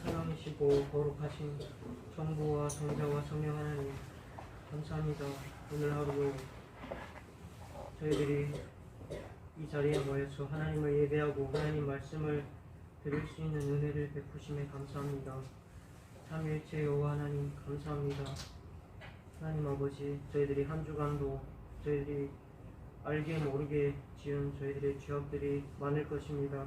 사랑이시고 거룩하신 성부와 성자와 성령 하나님 감사합니다. 오늘 하루도 저희들이 이 자리에 모여서 하나님을 예배하고 하나님 말씀을 드릴 수 있는 은혜를 베푸심에 감사합니다. 삼위일체 여호와 하나님 감사합니다. 하나님 아버지, 저희들이 한 주간도 저희들이 알게 모르게 지은 저희들의 죄악들이 많을 것입니다.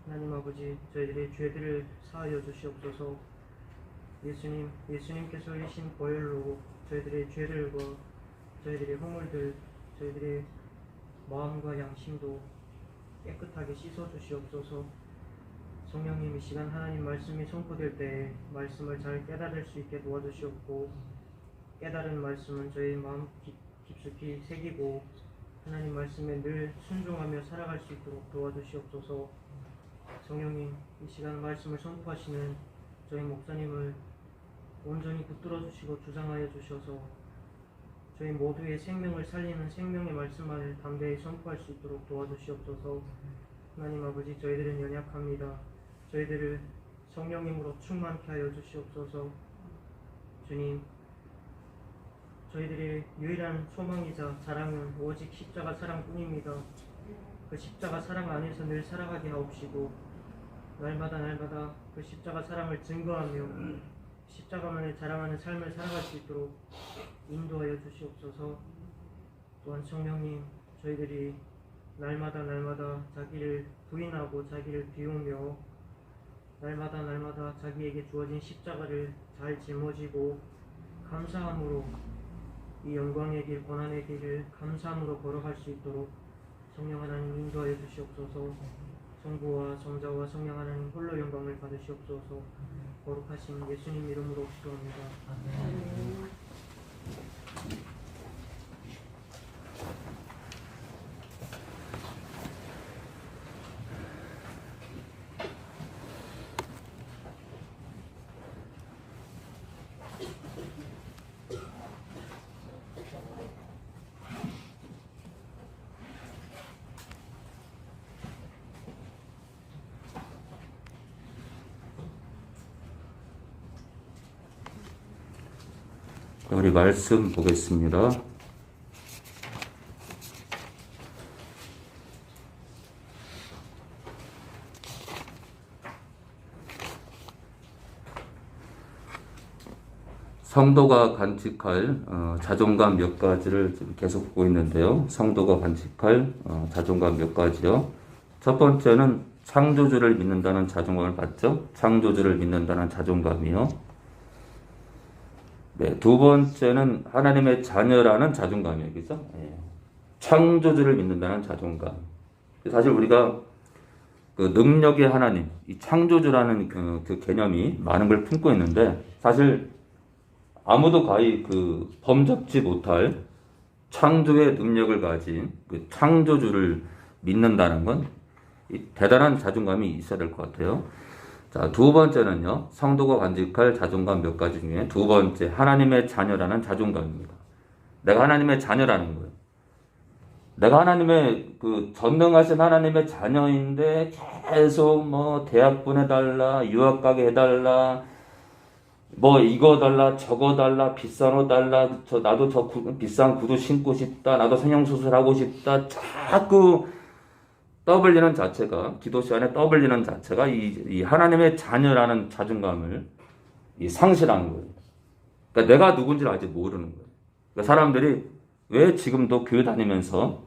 하나님 아버지, 저희들의 죄들을 사하여 주시옵소서. 예수님께서 흘리신 보혈로 저희들의 죄들과 저희들의 허물들, 저희들의 마음과 양심도 깨끗하게 씻어 주시옵소서. 성령님, 이 시간 하나님 말씀이 선포될 때에 말씀을 잘 깨달을 수 있게 도와주시옵고, 깨달은 말씀은 저희 마음 깊숙이 새기고 하나님 말씀에 늘 순종하며 살아갈 수 있도록 도와주시옵소서. 성령님, 이 시간 말씀을 선포하시는 저희 목사님을 온전히 붙들어 주시고 주장하여 주셔서 저희 모두의 생명을 살리는 생명의 말씀만을 담대히 선포할 수 있도록 도와주시옵소서. 하나님 아버지, 저희들은 연약합니다. 저희들을 성령님으로 충만케 하여 주시옵소서. 주님, 저희들의 유일한 소망이자 자랑은 오직 십자가 사랑뿐입니다. 그 십자가 사랑 안에서 늘 살아가게 하옵시고, 날마다 그 십자가 사랑을 증거하며 십자가만을 자랑하는 삶을 살아갈 수 있도록 인도하여 주시옵소서. 또한 성령님, 저희들이 날마다 자기를 부인하고 자기를 비우며 날마다 자기에게 주어진 십자가를 잘 짊어지고 감사함으로 이 영광의 길, 고난의 길을 감사함으로 걸어갈 수 있도록 성령 하나님 인도하여 주시옵소서. 성부와 성자와 성령 하나님 홀로 영광을 받으시옵소서. 거룩하신 예수님 이름으로 기도합니다. 아멘. 우리 말씀 보겠습니다. 성도가 간직할 자존감 몇 가지를 계속 보고 있는데요. 성도가 간직할 자존감 몇 가지요. 첫 번째는 창조주를 믿는다는 자존감을 받죠. 창조주를 믿는다는 자존감이요. 네, 두 번째는 하나님의 자녀라는 자존감이에요. 그죠? 예. 창조주를 믿는다는 자존감. 사실 우리가 그 능력의 하나님, 이 창조주라는 그 개념이 많은 걸 품고 있는데, 사실 아무도 거의 그 범접지 못할 창조의 능력을 가진 그 창조주를 믿는다는 건 대단한 자존감이 있어야 될 것 같아요. 자, 두 번째는요, 성도가 간직할 자존감 몇 가지 중에 두 번째, 하나님의 자녀라는 자존감입니다. 내가 하나님의 자녀라는 거예요. 내가 하나님의 그 전능하신 하나님의 자녀인데 계속 뭐 대학 보내달라, 유학 가게 해달라, 뭐 이거 달라, 저거 달라, 비싼 옷 달라, 나도 비싼 구두 신고 싶다, 나도 성형수술하고 싶다, 자꾸 떠벌리는 자체가, 기도 시간에 떠벌리는 자체가 이 하나님의 자녀라는 자존감을 상실하는 거예요. 그러니까 내가 누군지를 아직 모르는 거예요. 그러니까 사람들이 왜 지금도 교회 다니면서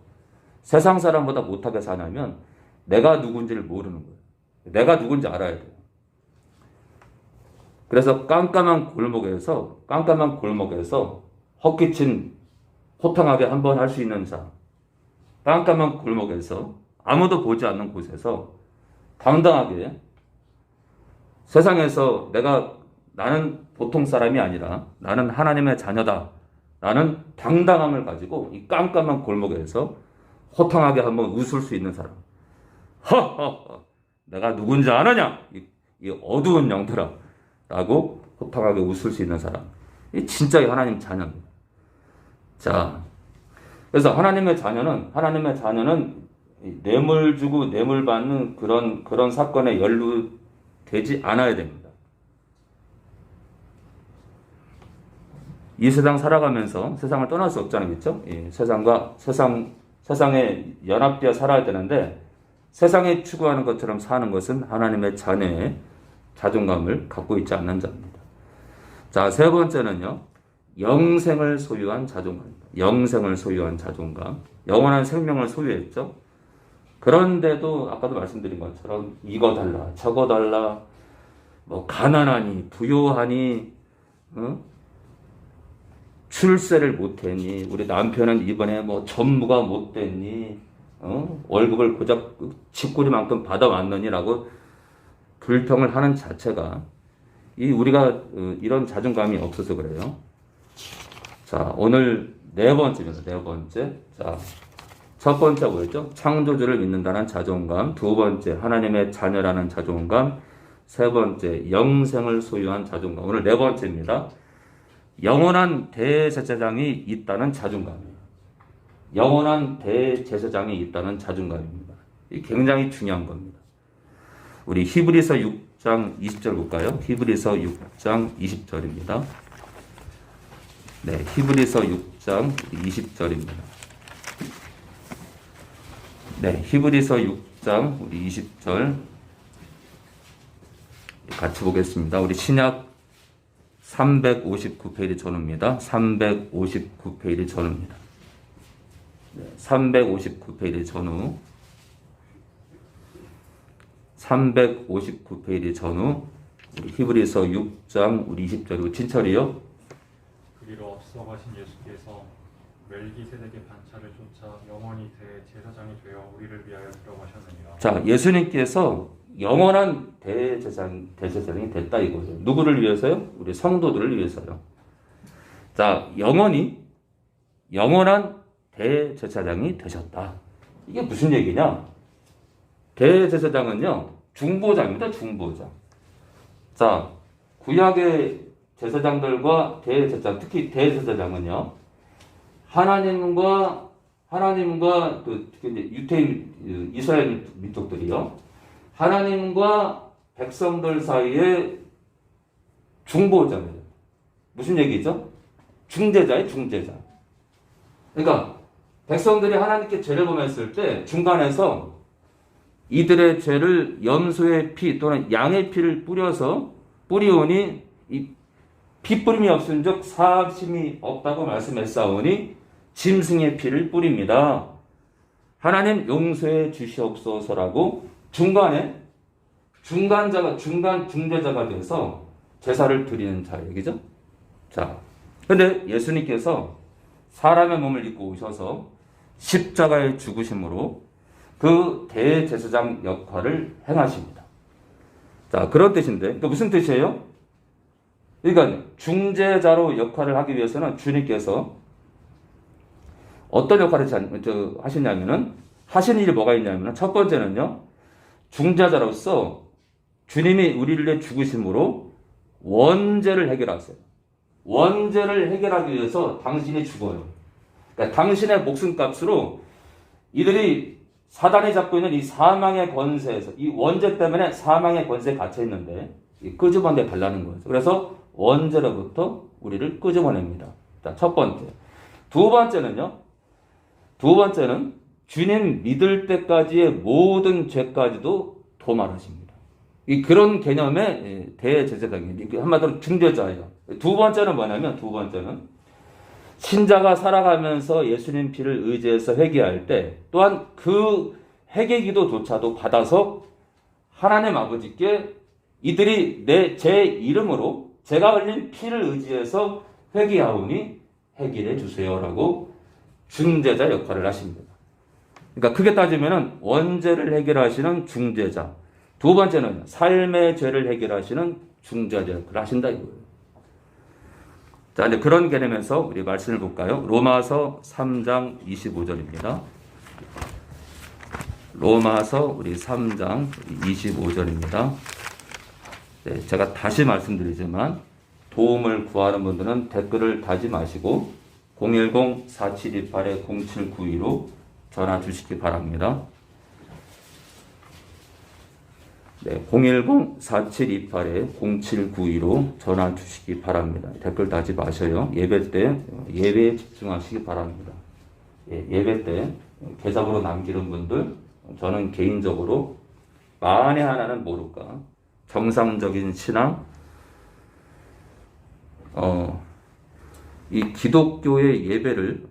세상 사람보다 못하게 사냐면 내가 누군지를 모르는 거예요. 내가 누군지 알아야 돼요. 그래서 깜깜한 골목에서 헛기침 호탕하게 한번 할 수 있는 자, 깜깜한 골목에서 아무도 보지 않는 곳에서 당당하게 세상에서 나는 보통 사람이 아니라 나는 하나님의 자녀다 라는 당당함을 가지고 이 깜깜한 골목에서 호탕하게 한번 웃을 수 있는 사람. 허허허, 내가 누군지 아느냐, 이 어두운 영들아 라고 호탕하게 웃을 수 있는 사람. 이 진짜 하나님 자녀입니다. 자, 그래서 하나님의 자녀는 뇌물 주고 뇌물 받는 그런 사건에 연루되지 않아야 됩니다. 이 세상 살아가면서 세상을 떠날 수 없잖아요. 그렇죠? 예, 세상에 연합되어 살아야 되는데 세상이 추구하는 것처럼 사는 것은 하나님의 자녀의 자존감을 갖고 있지 않는 자입니다. 자, 세 번째는요. 영생을 소유한 자존감입니다. 영생을 소유한 자존감. 영원한 생명을 소유했죠. 그런데도 아까도 말씀드린 것처럼 이거 달라, 저거 달라, 뭐 가난하니, 부요하니, 출세를 못했니, 우리 남편은 이번에 뭐 전무가 못됐니, 월급을 고작 집구리만큼 받아왔느니라고 불평을 하는 자체가 우리가 이런 자존감이 없어서 그래요. 자, 오늘 네 번째입니다. 네 번째. 자, 첫 번째 뭐였죠? 창조주를 믿는다는 자존감. 두 번째, 하나님의 자녀라는 자존감. 세 번째, 영생을 소유한 자존감. 오늘 네 번째입니다. 영원한 대제사장이 있다는 자존감이에요. 영원한 대제사장이 있다는 자존감입니다. 이 굉장히 중요한 겁니다. 우리 히브리서 6장 20절 볼까요? 히브리서 6장 20절입니다. 네, 히브리서 6장 20절입니다. 네, 히브리서 6장 우리 20절 같이 보겠습니다. 우리 신약 359페이지 전후입니다. 359페이지 전후입니다. 네, 359페이지 전후. 359페이지 전후. 우리 히브리서 6장 우리 20절 진철이요. 그리로 앞서가신 예수께서 멜기세덱의 반차를 쫓아 영원히 대제사장이 되어 우리를 위하여 들어가셨느니라. 자, 예수님께서 영원한 대제사장이 됐다 이거예요. 누구를 위해서요? 우리 성도들을 위해서요. 자, 영원한 대제사장이 되셨다. 이게 무슨 얘기냐? 대제사장은요, 중보자입니다. 중보자. 자, 구약의 제사장들과 대제사장, 특히 대제사장은요, 하나님과 유대인 이스라엘 민족들이요, 하나님과 백성들 사이에 중보자입니다. 무슨 얘기죠? 중재자예요, 중재자. 그러니까 백성들이 하나님께 죄를 범했을 때 중간에서 이들의 죄를 염소의 피 또는 양의 피를 뿌리오니 이 피 뿌림이 없은즉 사함심이 없다고 말씀했사오니 짐승의 피를 뿌립니다. 하나님 용서해 주시옵소서라고 중간에 중재자가 돼서 제사를 드리는 자 얘기죠. 자, 근데 예수님께서 사람의 몸을 입고 오셔서 십자가에 죽으심으로 그 대제사장 역할을 행하십니다. 자, 그런 뜻인데, 또 무슨 뜻이에요? 그러니까 중재자로 역할을 하기 위해서는 주님께서 어떤 역할을 하시냐면은, 하신 일이 뭐가 있냐면은, 첫 번째는요, 중재자로서 주님이 우리를 위해 죽으심으로 원죄를 해결하세요. 원죄를 해결하기 위해서 당신이 죽어요. 그러니까 당신의 목숨값으로 이들이 사단이 잡고 있는 이 사망의 권세에서, 이 원죄 때문에 사망의 권세에 갇혀 있는데 끄집어내 달라는 거죠. 그래서 원죄로부터 우리를 끄집어냅니다. 자, 첫 번째. 두 번째는 주님 믿을 때까지의 모든 죄까지도 도말하십니다. 그런 개념의 대제사장이에요. 한마디로 중재자예요. 두 번째는 뭐냐면, 신자가 살아가면서 예수님 피를 의지해서 회개할 때 또한 그 회개기도조차도 받아서 하나님 아버지께 이들이 제 이름으로 제가 흘린 피를 의지해서 회개하오니 해결해 주세요라고 중재자 역할을 하십니다. 그러니까 크게 따지면은 원죄를 해결하시는 중재자, 두 번째는 삶의 죄를 해결하시는 중재자 역할을 하신다 이거예요. 자, 이제 그런 개념에서 우리 말씀을 볼까요? 로마서 3장 25절입니다. 로마서 우리 3장 25절입니다. 네, 제가 다시 말씀드리지만 도움을 구하는 분들은 댓글을 달지 마시고 010-4728-0792로 전화 주시기 바랍니다. 네, 010-4728-0792로 전화 주시기 바랍니다. 댓글 다지 마셔요. 예배 때 예배에 집중하시기 바랍니다. 예배 때 계좌번호 남기는 분들, 저는 개인적으로 만에 하나는 모를까 정상적인 신앙, 이 기독교의 예배를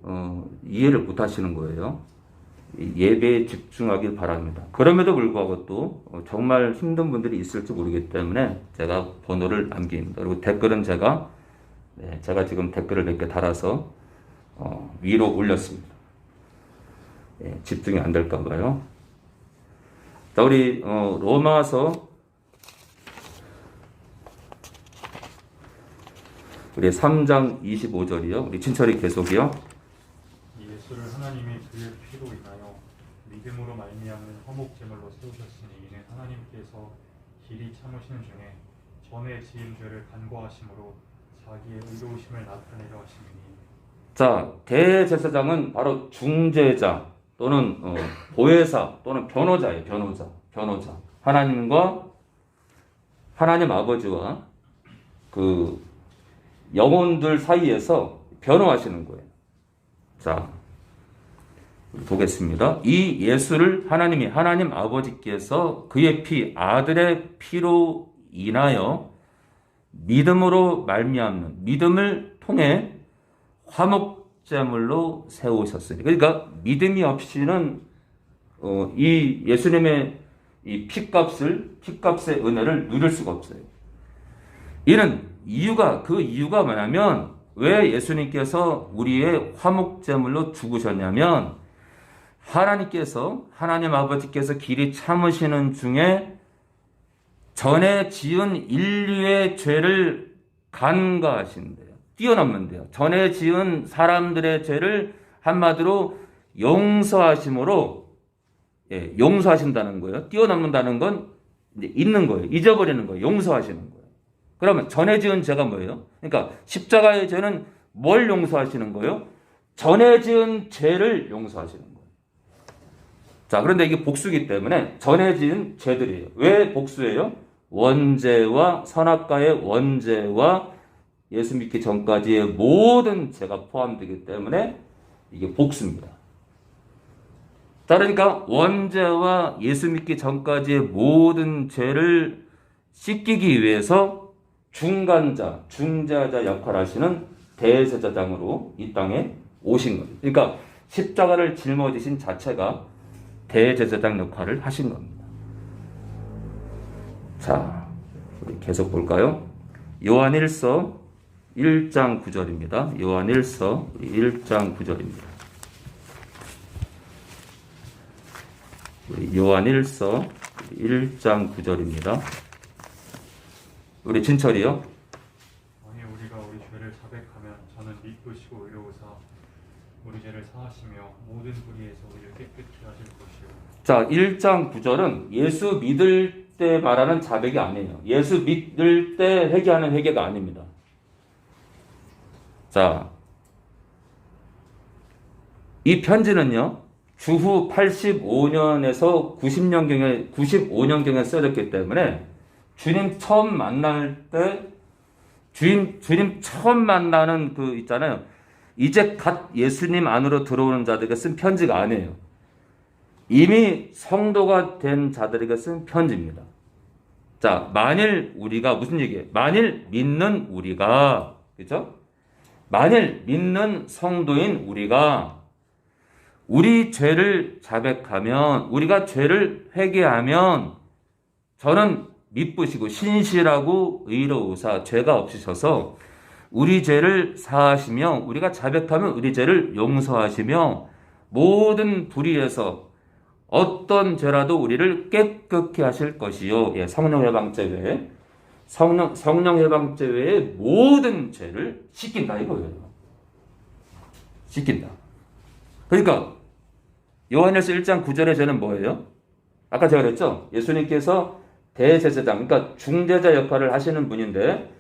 이해를 못 하시는 거예요. 예배에 집중하길 바랍니다. 그럼에도 불구하고 또 정말 힘든 분들이 있을지 모르기 때문에 제가 번호를 남깁니다. 그리고 댓글은 제가 지금 댓글을 몇 개 달아서 위로 올렸습니다. 집중이 안 될까 봐요. 자, 우리 로마서 우리 3장 25절이요. 우리 친철이 계속이요. 예수를 하나님이 그의 피로 인하여 믿음으로 말미암는 화목제물로 세우셨으니 이는 하나님께서 길이 참으시는 중에 전에 지은 죄를 간과하심으로 자기의 의로우심을 나타내려 하심이니. 자, 대제사장은 바로 중재자 또는 보혜사 또는 변호자예요. 변호자. 하나님 아버지와 그 영혼들 사이에서 변호하시는 거예요. 자, 보겠습니다. 이 예수를 하나님 아버지께서 그의 피, 아들의 피로 인하여 믿음으로 말미암는, 믿음을 통해 화목제물로 세우셨으니. 그러니까 믿음이 없이는 이 예수님의 이 피값의 은혜를 누릴 수가 없어요. 그 이유가 뭐냐면, 왜 예수님께서 우리의 화목제물로 죽으셨냐면, 하나님 아버지께서 길이 참으시는 중에 전에 지은 인류의 죄를 간과하신대요. 뛰어넘는데요. 전에 지은 사람들의 죄를 한마디로 용서하심으로, 용서하신다는 거예요. 뛰어넘는다는 건 이제 있는 거예요. 잊어버리는 거예요. 용서하시는 거예요. 그러면 전에 지은 죄가 뭐예요? 그러니까 십자가의 죄는 뭘 용서하시는 거예요? 전에 지은 죄를 용서하시는 거예요. 자, 그런데 이게 복수기 때문에 전에 지은 죄들이에요. 왜 복수예요? 원죄와 선악과의 원죄와 예수 믿기 전까지의 모든 죄가 포함되기 때문에 이게 복수입니다. 자, 그러니까 원죄와 예수 믿기 전까지의 모든 죄를 씻기기 위해서 중재자 역할을 하시는 대제사장으로 이 땅에 오신 거예요. 그러니까 십자가를 짊어지신 자체가 대제사장 역할을 하신 겁니다. 자, 우리 계속 볼까요? 요한일서 1장 9절입니다. 요한일서 1장 9절입니다. 요한일서 1장 9절입니다. 우리 진철이요. 만일 우리가 우리 죄를 자백하면 저는 미쁘시고 의로우사 우리 죄를 사하시며 모든 불의에서 우리를 깨끗게 하실 것이요. 자, 1장 9절은 예수 믿을 때 말하는 자백이 아니에요. 예수 믿을 때 회개하는 회개가 아닙니다. 자, 이 편지는요, 주후 85년에서 95년경에 써졌기 때문에 주님 처음 만날 때, 주님 처음 만나는 그 있잖아요. 이제 갓 예수님 안으로 들어오는 자들에게 쓴 편지가 아니에요. 이미 성도가 된 자들에게 쓴 편지입니다. 자, 만일 우리가, 무슨 얘기예요? 만일 믿는 우리가, 그죠? 만일 믿는 성도인 우리가 우리 죄를 자백하면, 우리가 죄를 회개하면 저는 미쁘시고 신실하고 의로우사 죄가 없으셔서 우리 죄를 사하시며, 우리가 자백하면 우리 죄를 용서하시며 모든 불의에서 어떤 죄라도 우리를 깨끗게 하실 것이요. 성령 해방죄 외에 성령 해방죄 외에 모든 죄를 씻긴다 이거예요. 씻긴다. 그러니까 요한일서 1장 9절의 죄는 뭐예요? 아까 제가 그랬죠? 예수님께서 대제사장, 그러니까 중재자 역할을 하시는 분인데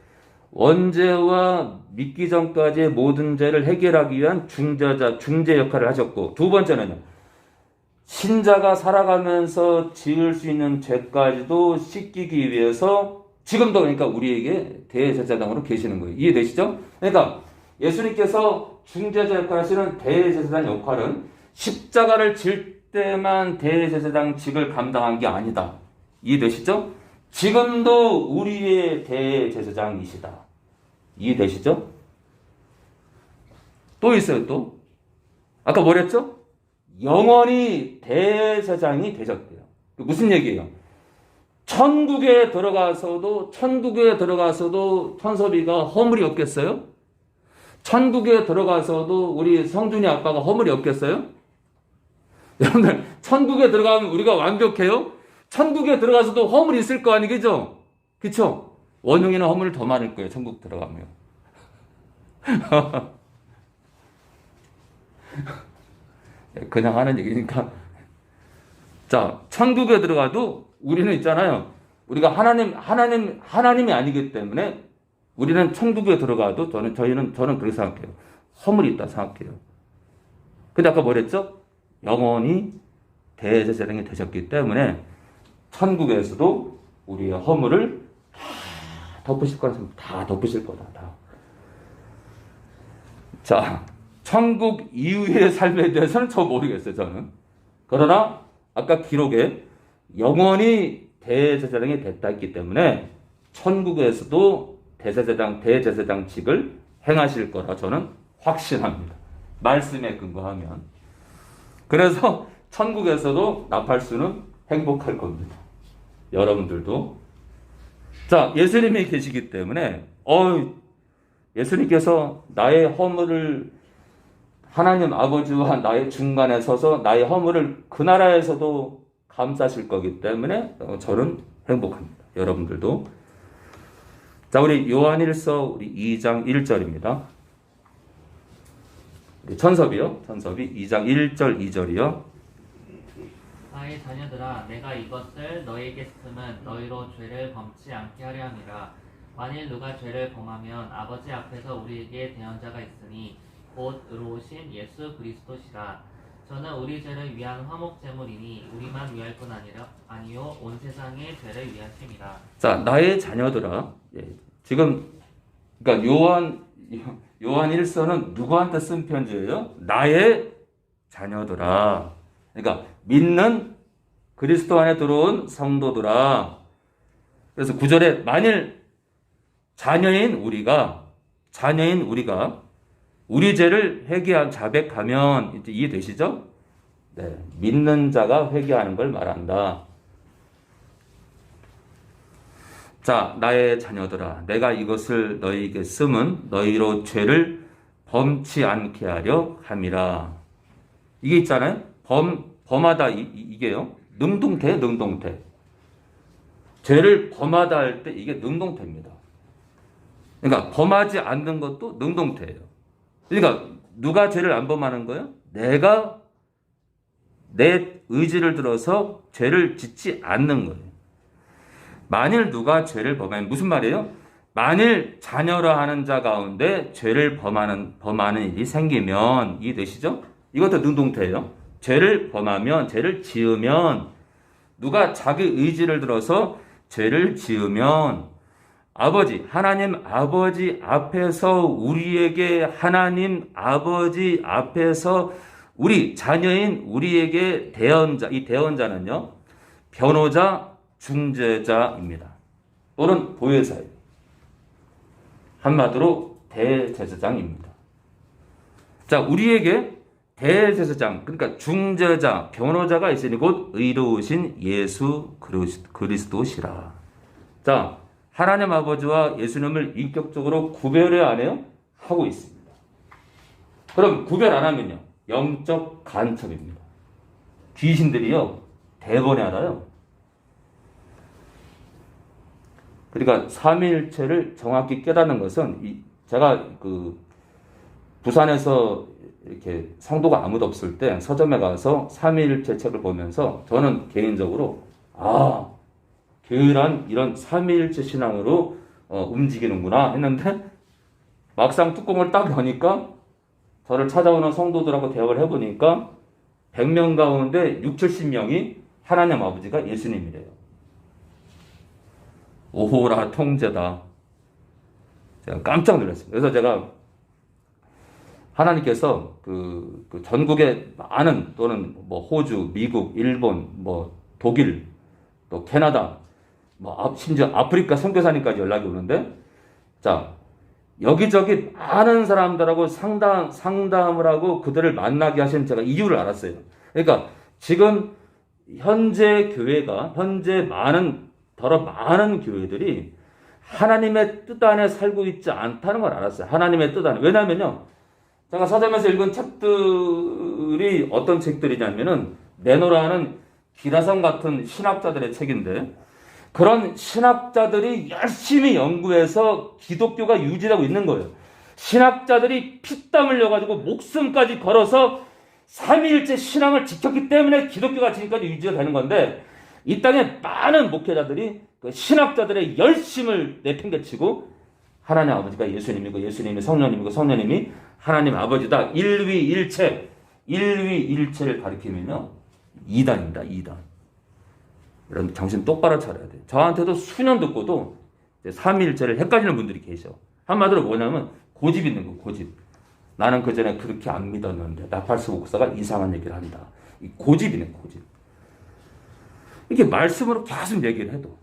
원죄와 믿기 전까지의 모든 죄를 해결하기 위한 중재 역할을 하셨고, 두 번째는요, 신자가 살아가면서 지을 수 있는 죄까지도 씻기기 위해서 지금도 그러니까 우리에게 대제사장으로 계시는 거예요. 이해되시죠? 그러니까 예수님께서 중재자 역할을 하시는 대제사장 역할은 십자가를 질 때만 대제사장직을 감당한 게 아니다. 이해되시죠? 지금도 우리의 대제사장이시다. 이해되시죠? 또 있어요, 또. 아까 뭐랬죠? 영원히 대제사장이 되셨대요. 무슨 얘기예요? 천국에 들어가서도 천섭이가 허물이 없겠어요? 천국에 들어가서도 우리 성준이 아빠가 허물이 없겠어요? 여러분들, 천국에 들어가면 우리가 완벽해요? 천국에 들어가서도 허물이 있을 거 아니겠죠? 그쵸? 원흉이는 허물이 더 많을 거예요, 천국 들어가면. 그냥 하는 얘기니까. 자, 천국에 들어가도 우리는 있잖아요. 우리가 하나님이 아니기 때문에 우리는 천국에 들어가도 저는 그렇게 생각해요. 허물이 있다 생각해요. 근데 아까 뭐랬죠? 영원히 대제사장이 되셨기 때문에 천국에서도 우리의 허물을 다 덮으실 거다. 다 덮으실 거다. 다. 자, 천국 이후의 삶에 대해서는 저 모르겠어요, 저는. 그러나 아까 기록에 영원히 대제사장이 됐다 했기 때문에 천국에서도 대제사장직을 행하실 거라 저는 확신합니다. 말씀에 근거하면. 그래서 천국에서도 나팔수는 행복할 겁니다. 여러분들도. 자, 예수님이 계시기 때문에 예수님께서 나의 허물을 하나님 아버지와 나의 중간에 서서 나의 허물을 그 나라에서도 감싸실 거기 때문에 저는 행복합니다. 여러분들도. 자, 우리 요한일서 우리 2장 1절입니다. 우리 천섭이 2장 1절 2절이요. 나의 자녀들아, 내가 이것을 너희에게 쓰면 너희로 죄를 범치 않게 하려 함이라. 만일 누가 죄를 범하면 아버지 앞에서 우리에게 대언자가 있으니 곧 의로우신 예수 그리스도시라. 저는 우리 죄를 위한 화목제물이니 우리만 위할 뿐 아니요 온 세상의 죄를 위하심이라. 자, 나의 자녀들아. 지금 그러니까 요한 1서는 누구한테 쓴 편지예요? 나의 자녀들아. 그러니까 믿는 그리스도 안에 들어온 성도들아. 그래서 9절에 만일 자녀인 우리가 우리 죄를 자백하면 이제 이해되시죠? 네, 믿는 자가 회개하는 걸 말한다. 자, 나의 자녀들아, 내가 이것을 너희에게 쓰면 너희로 죄를 범치 않게 하려 함이라. 이게 있잖아요. 범하다 이게요. 능동태. 죄를 범하다 할 때 이게 능동태입니다. 그러니까 범하지 않는 것도 능동태예요. 그러니까 누가 죄를 안 범하는 거예요? 내가 내 의지를 들어서 죄를 짓지 않는 거예요. 만일 누가 죄를 범하면 무슨 말이에요? 만일 자녀라 하는 자 가운데 죄를 범하는 일이 생기면 이해되시죠? 이것도 능동태예요. 죄를 범하면, 죄를 지으면, 누가 자기 의지를 들어서 죄를 지으면 하나님 아버지 앞에서 우리에게 하나님 아버지 앞에서 우리 자녀인 우리에게 이 대언자는요, 변호자, 중재자입니다. 또는 보혜사예요. 한마디로 대제사장입니다. 자, 우리에게 대제사장, 그러니까 중재자, 변호자가 있으니 곧 의로우신 예수 그리스도시라. 자, 하나님 아버지와 예수님을 인격적으로 구별해야 안 해요? 하고 있습니다. 그럼 구별 안 하면요, 영적 간첩입니다. 귀신들이요, 대번에 알아요. 그러니까 삼위일체를 정확히 깨닫는 것은 제가 부산에서 이렇게 성도가 아무도 없을 때 서점에 가서 삼위일체 책을 보면서 저는 개인적으로 교회란 이런 삼위일체 신앙으로 움직이는구나 했는데 막상 뚜껑을 딱 여니까 저를 찾아오는 성도들하고 대화를 해보니까 100명 가운데 6, 70명이 하나님 아버지가 예수님이래요. 오호라 통제다. 제가 깜짝 놀랐어요. 그래서 제가 하나님께서 그 전국에 많은 또는 뭐 호주, 미국, 일본, 뭐 독일, 또 캐나다, 뭐 심지어 아프리카 선교사님까지 연락이 오는데, 자 여기저기 많은 사람들하고 상담을 하고 그들을 만나게 하신 제가 이유를 알았어요. 그러니까 지금 현재 더러 많은 교회들이 하나님의 뜻 안에 살고 있지 않다는 걸 알았어요. 하나님의 뜻 안에. 왜냐면요, 제가 서점에서 읽은 책들이 어떤 책들이냐면은 네노라는 기라성 같은 신학자들의 책인데, 그런 신학자들이 열심히 연구해서 기독교가 유지되고 있는 거예요. 신학자들이 피땀 흘려가지고 목숨까지 걸어서 삼위일체 신앙을 지켰기 때문에 기독교가 지금까지 유지가 되는 건데, 이 땅에 많은 목회자들이 그 신학자들의 열심을 내팽개치고 하나님 아버지가 예수님이고 예수님이 성령님이고 성령님이 하나님 아버지다, 일위일체를 가리키면요, 이단입니다. 이단. 여러분 정신 똑바로 차려야 돼요. 저한테도 수년 듣고도 삼위일체를 헷갈리는 분들이 계셔. 한마디로 뭐냐면 고집 있는 거, 고집. 나는 그전에 그렇게 안 믿었는데 나팔수 목사가 이상한 얘기를 한다. 이 고집이네, 고집. 이게 말씀으로 계속 얘기를 해도,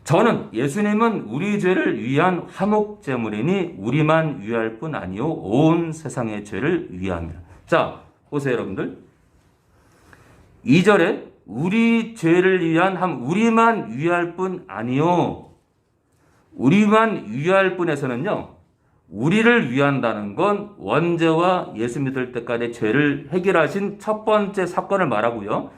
저는 예수님은 우리 죄를 위한 화목제물이니 우리만 위할 뿐 아니요 온 세상의 죄를 위함이라. 자 보세요 여러분들, 2절에 우리 죄를 위한 우리만 위할 뿐 아니요, 우리만 위할 뿐에서는요, 우리를 위한다는 건 원죄와 예수 믿을 때까지 죄를 해결하신 첫 번째 사건을 말하고요,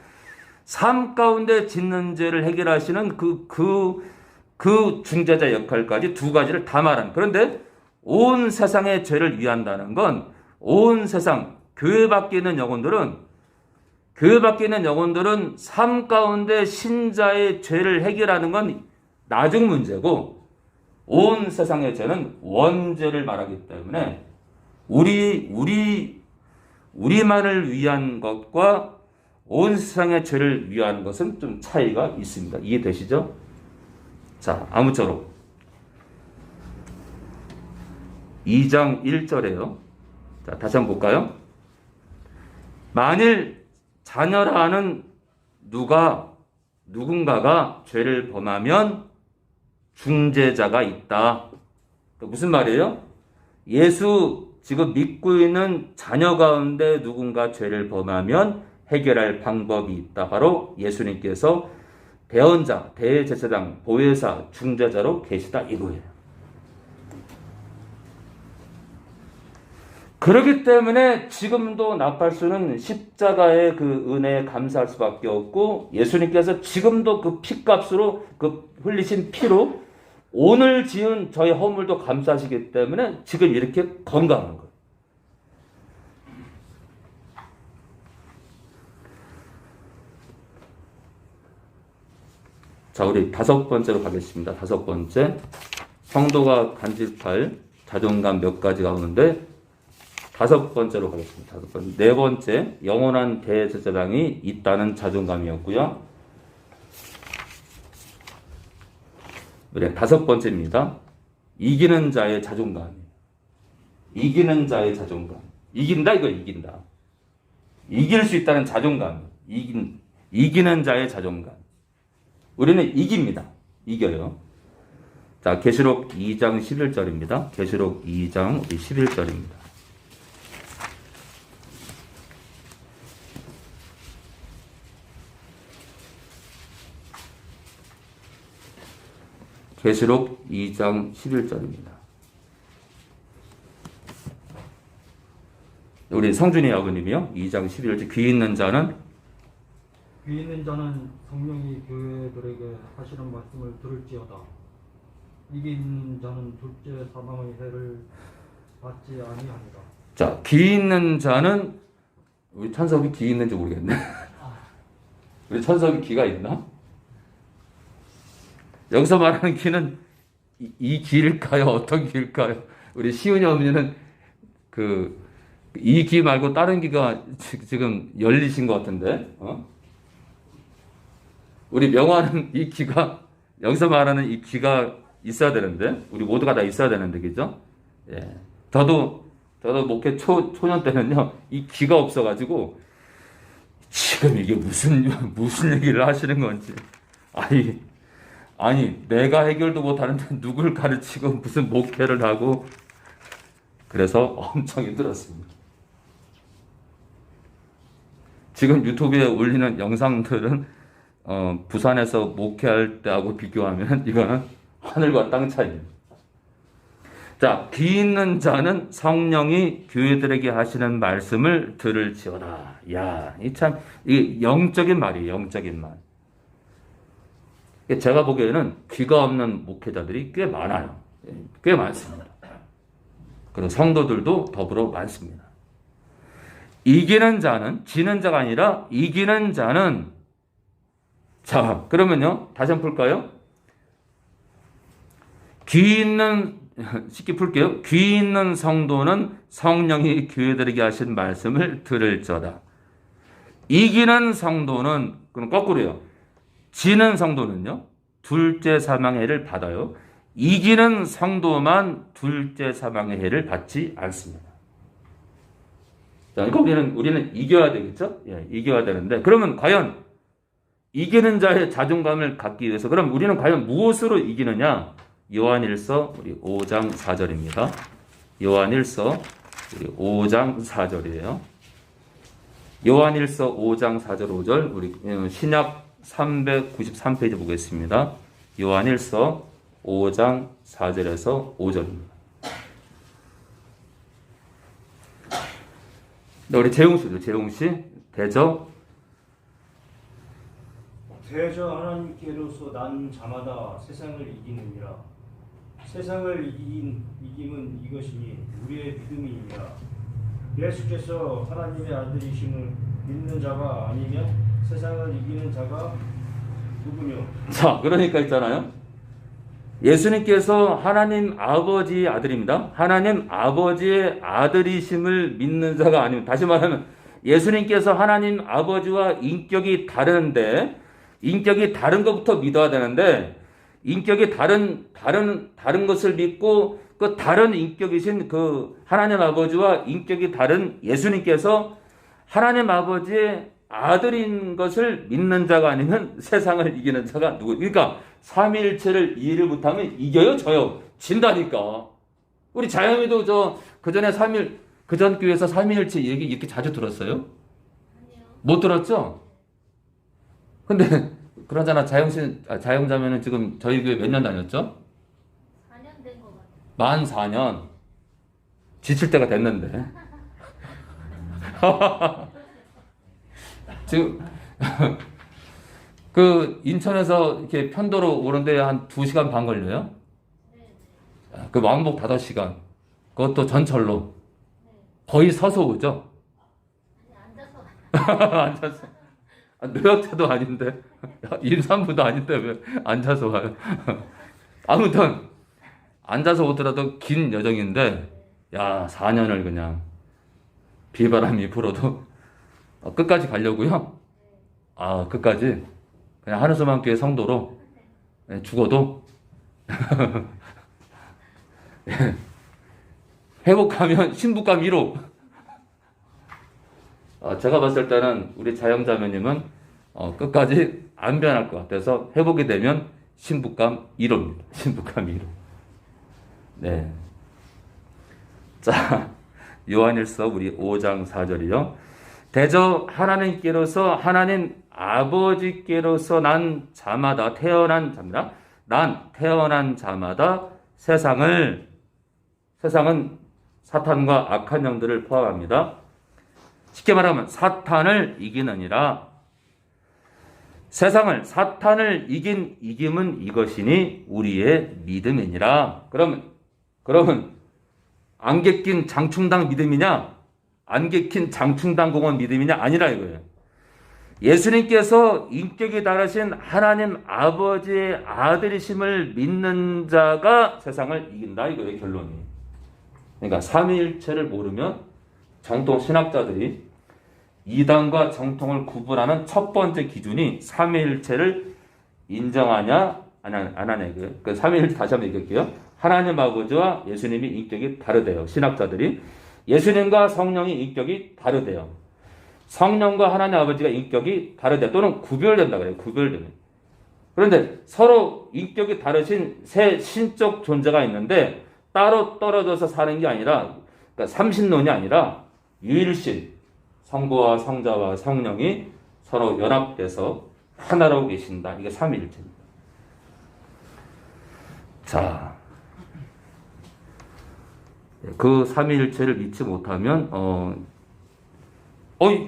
삶 가운데 짓는 죄를 해결하시는 그 중재자 역할까지 두 가지를 다 말하는. 그런데 온 세상의 죄를 위한다는 건 온 세상, 교회 밖에 있는 영혼들은 삶 가운데 신자의 죄를 해결하는 건 나중 문제고, 온 세상의 죄는 원죄를 말하기 때문에 우리만을 위한 것과 온 세상의 죄를 위한 것은 좀 차이가 있습니다. 이해되시죠? 자, 아무쪼록 2장 1절에요. 자, 다시 한번 볼까요? 만일 자녀라 하는 누군가가 죄를 범하면 중재자가 있다. 무슨 말이에요? 예수 지금 믿고 있는 자녀 가운데 누군가 죄를 범하면 해결할 방법이 있다. 바로 예수님께서 대언자, 대제사장, 보혜사, 중재자로 계시다 이거예요. 그렇기 때문에 지금도 나팔수는 십자가의 그 은혜에 감사할 수밖에 없고, 예수님께서 지금도 그 피값으로, 그 흘리신 피로 오늘 지은 저희 허물도 감사하시기 때문에 지금 이렇게 건강한 거예요. 자, 우리 다섯 번째로 가겠습니다. 다섯 번째, 성도가 간직할 자존감 몇 가지가 오는데, 다섯 번째로 가겠습니다. 다섯 번째. 네 번째, 영원한 대제사장이 있다는 자존감이었고요. 우리 다섯 번째입니다. 이기는 자의 자존감이에요. 이기는 자의 자존감. 이긴다, 이거 이긴다. 이길 수 있다는 자존감. 이기는 자의 자존감. 우리는 이깁니다. 이겨요. 자, 계시록 2장 11절입니다. 계시록 2장 11절입니다. 계시록 2장 11절입니다. 우리 성준이 아버님이요. 2장 11절. 귀 있는 자는 성령이 교회들에게 하시는 말씀을 들을지어다. 이긴 자는 둘째 사망의 해를 받지 아니하니라. 자, 귀 있는 자는, 우리 천석이 귀 있는지 모르겠네. 우리 천석이 귀가 있나? 여기서 말하는 귀는 이 귀일까요? 어떤 귀일까요? 우리 시은이 어머니는 이 귀 말고 다른 귀가 지금 열리신 것 같은데, 우리 명화는 이 귀가, 여기서 말하는 이 귀가 있어야 되는데, 우리 모두가 다 있어야 되는데, 그죠? 예. 저도 목회 초년 때는요, 이 귀가 없어가지고, 지금 이게 무슨 얘기를 하시는 건지. 아니, 내가 해결도 못하는데 누굴 가르치고 무슨 목회를 하고, 그래서 엄청 힘들었습니다. 지금 유튜브에 올리는 영상들은, 부산에서 목회할 때하고 비교하면 이거는 하늘과 땅 차이입니다. 자, 귀 있는 자는 성령이 교회들에게 하시는 말씀을 들을지어다. 야, 이게 영적인 말이에요, 영적인 말. 제가 보기에는 귀가 없는 목회자들이 꽤 많아요. 꽤 많습니다. 그리고 성도들도 더불어 많습니다. 이기는 자는, 지는 자가 아니라 이기는 자는, 자, 그러면요, 다시 한번 풀까요? 쉽게 풀게요. 귀 있는 성도는 성령이 교회들에게 하신 말씀을 들을지어다. 이기는 성도는, 그럼 거꾸로요. 지는 성도는요, 둘째 사망의 해를 받아요. 이기는 성도만 둘째 사망의 해를 받지 않습니다. 자, 그러니까 우리는 이겨야 되겠죠? 예, 이겨야 되는데, 그러면 과연 이기는 자의 자존감을 갖기 위해서, 그럼 우리는 과연 무엇으로 이기느냐? 요한일서 우리 5장 4절입니다. 요한일서 우리 5장 4절이에요. 요한일서 5장 4절 5절 우리 신약 393페이지 보겠습니다. 요한일서 5장 4절에서 5절입니다. 우리 재웅씨 대저 하나님께로서 난 자마다 세상을 이기느니라. 세상을 이김은 이것이니 우리의 믿음이니라. 예수께서 하나님의 아들이심을 믿는 자가 아니면 세상을 이기는 자가 누구뇨? 자, 그러니까 있잖아요. 예수님께서 하나님 아버지의 아들입니다. 하나님 아버지의 아들이심을 믿는 자가 아니면, 다시 말하면 예수님께서 하나님 아버지와 인격이 다른데, 인격이 다른 것부터 믿어야 되는데, 인격이 다른 것을 믿고 그 다른 인격이신 그 하나님 아버지와 인격이 다른 예수님께서 하나님 아버지의 아들인 것을 믿는 자가 아니면 세상을 이기는 자가 누구? 그러니까 삼위일체를 이해를 못하면 이겨요, 져요? 진다니까. 우리 자영이도 그전에 그전 교회에서 삼위일체 얘기 이렇게 자주 들었어요? 아니요. 못 들었죠? 근데 그러잖아. 자영자매는 지금 저희 교회 몇 년 다녔죠? 4년 된 것 같아요. 만 4년. 지칠 때가 됐는데. 지금 그 인천에서 이렇게 편도로 오는데 한 2시간 반 걸려요? 네. 그 왕복 5시간. 그것도 전철로. 네. 거의 서서 오죠? 아니, 앉아서. 앉아서. 노약자도 아닌데. 임산부도 아닌데 왜 앉아서 와요? 아무튼 앉아서 오더라도 긴 여정인데, 야, 4년을 그냥 비바람이 불어도 끝까지 가려고요. 끝까지 그냥 하늘소망교회 성도로 죽어도 회복하면 신부감 1호. 제가 봤을 때는 우리 자영자매님은 끝까지 안 변할 것 같아서 회복이 되면 신부감 1호입니다. 신부감 1호. 네. 자, 요한일서 우리 5장 4절이요. 대저 하나님께로서 하나님 아버지께로서 난 자마다 태어난 자입니다. 난 태어난 자마다 세상은 사탄과 악한 영들을 포함합니다. 쉽게 말하면 사탄을 이기느니라. 사탄을 이긴 이김은 이것이니 우리의 믿음이니라. 그러면 안개 낀 장충당 믿음이냐? 안개 낀 장충당 공원 믿음이냐? 아니라 이거예요. 예수님께서 인격이 다르신 하나님 아버지의 아들이심을 믿는 자가 세상을 이긴다. 이거예요, 결론이. 그러니까 삼위일체를 모르면 정통 신학자들이 이단과 정통을 구분하는 첫 번째 기준이 삼위일체를 인정하냐 안 하냐. 그 삼위일체 다시 한번 얘기할게요. 하나님 아버지와 예수님이 인격이 다르대요. 신학자들이 예수님과 성령이 인격이 다르대요. 성령과 하나님 아버지가 인격이 다르대 또는 구별된다 그래요. 구별되는. 그런데 서로 인격이 다르신 세 신적 존재가 있는데 따로 떨어져서 사는 게 아니라, 그러니까 삼신론이 아니라 유일신, 성부와 성자와 성령이 서로 연합돼서 하나로 계신다. 이게 삼위일체입니다. 자, 그 삼위일체를 믿지 못하면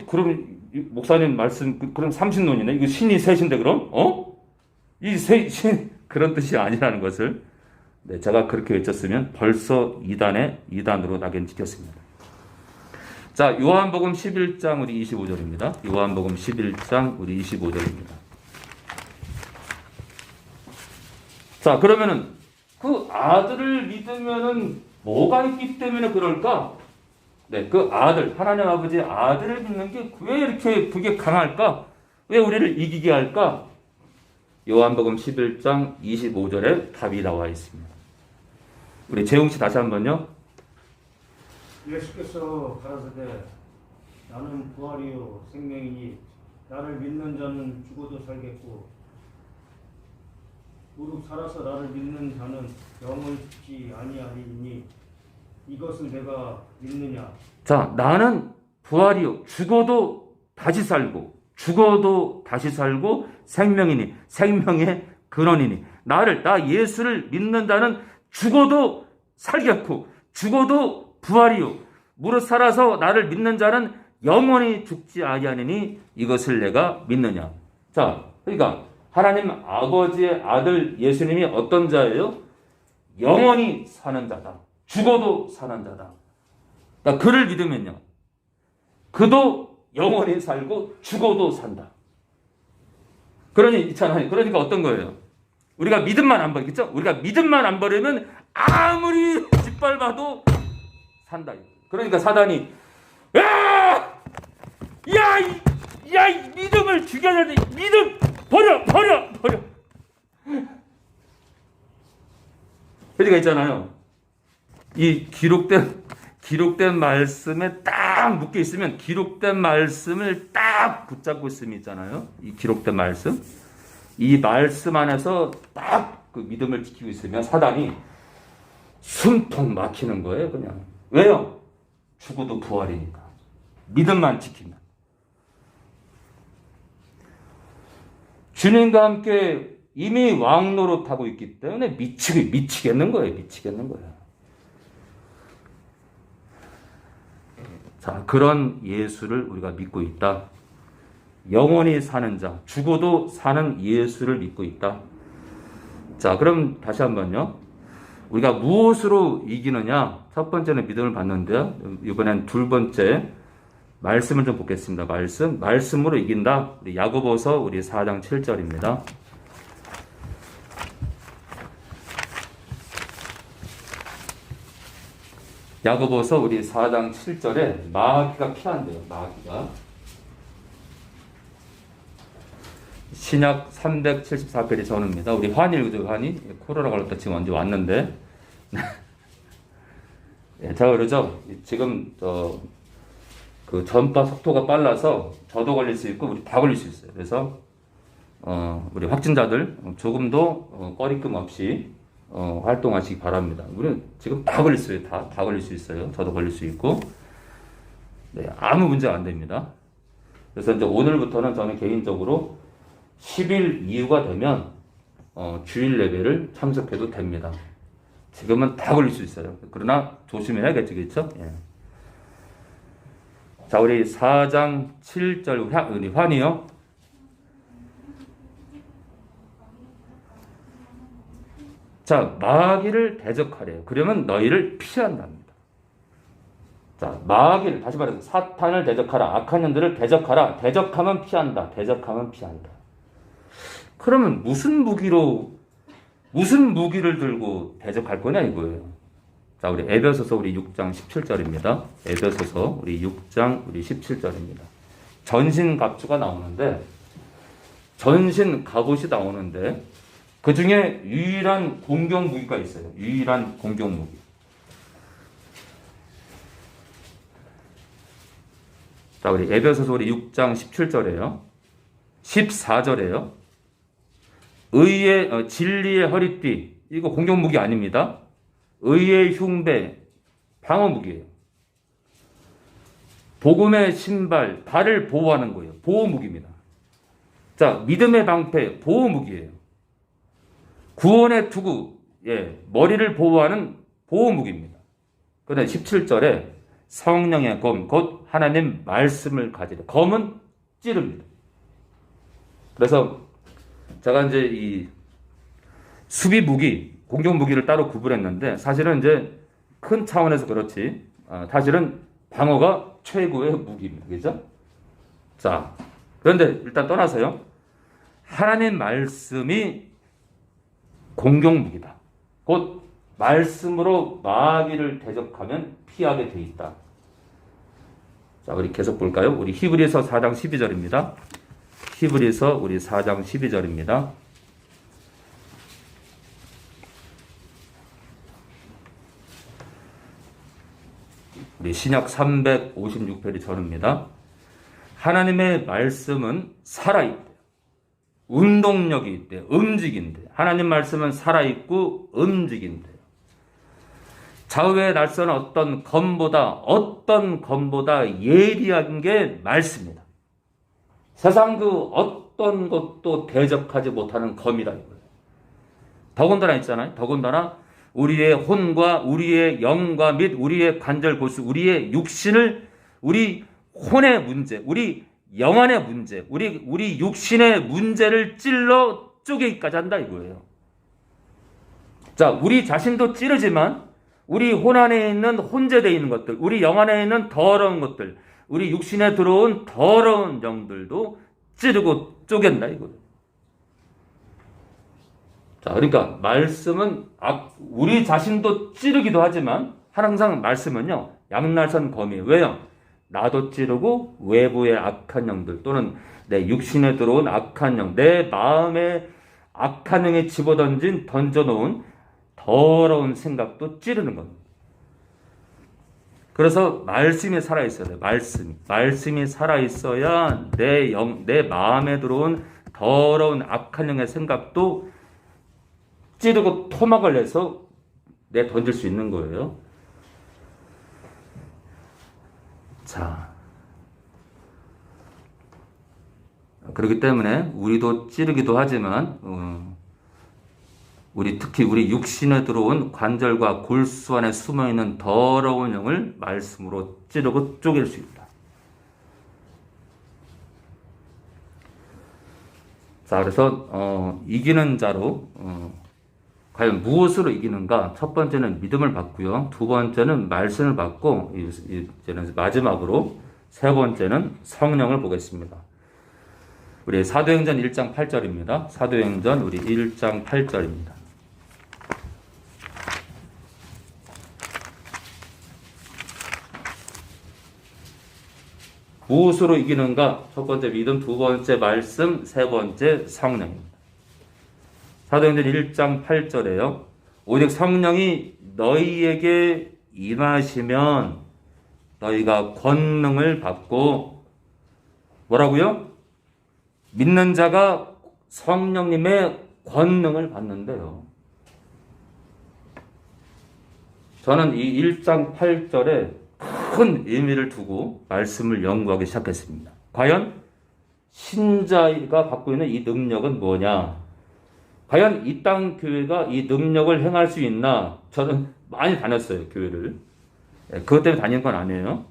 그럼 목사님 말씀 그럼 삼신론이네. 이거 신이 셋인데 그럼 이 신 그런 뜻이 아니라는 것을 제가 그렇게 외쳤으면 벌써 이단으로 낙인 찍혔습니다. 자, 요한복음 11장 우리 25절입니다. 요한복음 11장 우리 25절입니다. 자, 그러면은 그 아들을 믿으면은 뭐가 있기 때문에 그럴까? 네, 그 아들, 하나님 아버지의 아들을 믿는 게 왜 이렇게 그게 강할까? 왜 우리를 이기게 할까? 요한복음 11장 25절에 답이 나와 있습니다. 우리 재웅 씨 다시 한번요. 예수께서 가라사대 나는 부활이요 생명이니 나를 믿는 자는 죽어도 살겠고 무릇 살아서 나를 믿는 자는 영원히 죽지 아니하리니 이것을 내가 믿느냐. 자, 나는 부활이요 죽어도 다시 살고 죽어도 다시 살고 생명이니 생명의 근원이니 나 예수를 믿는 자는 죽어도 살겠고 죽어도 부활이요 무릇 살아서 나를 믿는 자는 영원히 죽지 아니하느니 이것을 내가 믿느냐. 자, 그러니까 하나님 아버지의 아들 예수님이 어떤 자예요? 영원히 사는 자다. 죽어도 사는 자다. 그러니까 그를 믿으면요 그도 영원히 살고 죽어도 산다. 그러니까 어떤 거예요? 우리가 믿음만 안 버리겠죠? 우리가 믿음만 안 버리면 아무리 짓밟아도 산다. 그러니까 사단이 이 믿음을 죽여야 돼. 믿음 버려. 그러니까 있잖아요. 이 기록된 말씀에 딱 묶여 있으면 기록된 말씀을 딱 붙잡고 있으면 있잖아요. 이 기록된 말씀. 이 말씀 안에서 딱 그 믿음을 지키고 있으면 사단이 숨통 막히는 거예요, 그냥. 왜요? 죽어도 부활이니까. 믿음만 지키면. 주님과 함께 이미 왕노릇하고 있기 때문에 미치겠는 거예요. 자, 그런 예수를 우리가 믿고 있다. 영원히 사는 자, 죽어도 사는 예수를 믿고 있다. 자, 그럼 다시 한번요. 우리가 무엇으로 이기느냐? 첫 번째는 믿음을 받는데요. 이번엔 두 번째 말씀을 좀 보겠습니다. 말씀으로 이긴다. 우리 야고보서 우리 4장 7절입니다. 야고보서 우리 4장 7절에 마귀가 피한대요. 마귀가. 신약 374페이지 전후입니다. 우리 환희 읽어줘요. 환희. 코로나 걸렸다 지금 언제 왔는데. 예, 제가 그러죠. 지금 그 전파 속도가 빨라서 저도 걸릴 수 있고 우리 다 걸릴 수 있어요. 그래서 우리 확진자들 조금도 꺼리낌 없이 활동하시기 바랍니다. 우리는 지금 다 걸릴 수 있어요. 다 걸릴 수 있어요. 저도 걸릴 수 있고. 네, 아무 문제가 안 됩니다. 그래서 이제 오늘부터는 저는 개인적으로 10일 이후가 되면 주일 예배를 참석해도 됩니다. 지금은 다 걸릴 수 있어요. 그러나 조심해야겠죠, 그렇죠? 예. 자, 우리 4장 7절 우리 환희요. 자, 마귀를 대적하래요. 그러면 너희를 피한답니다. 자, 마귀를 다시 말해서 사탄을 대적하라. 악한 년들을 대적하라. 대적하면 피한다. 그러면 무슨 무기를 들고 대적할 거냐 이거예요. 자, 우리 에베소서 우리 6장 17절입니다. 에베소서 우리 6장 우리 17절입니다. 전신 갑주가 나오는데, 전신 갑옷이 나오는데, 그 중에 유일한 공격 무기가 있어요. 유일한 공격 무기. 자, 우리 에베소서 우리 6장 17절에요. 14절에요. 의의 진리의 허리띠. 이거 공격 무기 아닙니다. 의의 흉배, 방어 무기예요. 복음의 신발, 발을 보호하는 거예요. 보호 무기입니다. 자, 믿음의 방패, 보호 무기예요. 구원의 투구, 머리를 보호하는 보호 무기입니다. 그런데 17절에 성령의 검, 곧 하나님 말씀을 가지라. 검은 찌릅니다. 그래서 제가 이제 이 수비 무기, 공격 무기를 따로 구분했는데, 사실은 이제 큰 차원에서 그렇지, 사실은 방어가 최고의 무기입니다. 그죠? 자, 그런데 일단 떠나서요. 하나님 말씀이 공격 무기다. 곧 말씀으로 마귀를 대적하면 피하게 돼 있다. 자, 우리 계속 볼까요? 우리 히브리서 4장 12절입니다. 히브리서 우리 4장 12절입니다. 우리 신약 356페이지 전입니다. 하나님의 말씀은 살아있대. 운동력이 있대. 움직인대. 하나님 말씀은 살아있고 움직인대. 좌우에 날선 어떤 검보다 예리한 게 말씀이다. 세상 그 어떤 것도 대적하지 못하는 검이다 이거예요. 더군다나 있잖아요. 더군다나 우리의 혼과 우리의 영과 및 우리의 관절 골수, 우리의 육신을, 우리 혼의 문제, 우리 영안의 문제, 우리 육신의 문제를 찔러 쪼개기까지 한다 이거예요. 자, 우리 자신도 찌르지만 우리 혼 안에 있는 혼재되어 있는 것들, 우리 영 안에 있는 더러운 것들, 우리 육신에 들어온 더러운 영들도 찌르고 쪼갠다 이거예요. 자, 그러니까 말씀은 우리 자신도 찌르기도 하지만 항상 말씀은요 양날선 검이에요. 왜요? 나도 찌르고 외부의 악한 영들 또는 내 육신에 들어온 악한 영, 내 마음에 악한 영에 던져놓은 더러운 생각도 찌르는 겁니다. 그래서 말씀이 살아있어야 돼요. 말씀이 살아있어야 내 마음에 들어온 더러운 악한 영의 생각도 찌르고 토막을 내서 던질 수 있는 거예요. 자, 그렇기 때문에 우리도 찌르기도 하지만 특히 우리 육신에 들어온 관절과 골수 안에 숨어있는 더러운 영을 말씀으로 찌르고 쪼갤 수 있다. 자, 그래서 이기는 자로 과연 무엇으로 이기는가? 첫 번째는 믿음을 받고요. 두 번째는 말씀을 받고, 이제는 마지막으로 세 번째는 성령을 보겠습니다. 우리 사도행전 1장 8절입니다. 사도행전 우리 1장 8절입니다. 무엇으로 이기는가? 첫 번째 믿음, 두 번째 말씀, 세 번째 성령입니다. 사도행전 1장 8절에요. 오직 성령이 너희에게 임하시면 너희가 권능을 받고 뭐라고요? 믿는 자가 성령님의 권능을 받는데요. 저는 이 1장 8절에 큰 의미를 두고 말씀을 연구하기 시작했습니다. 과연 신자가 갖고 있는 이 능력은 뭐냐? 과연 이 땅 교회가 이 능력을 행할 수 있나? 저는 많이 다녔어요, 교회를. 그것 때문에 다닌 건 아니에요.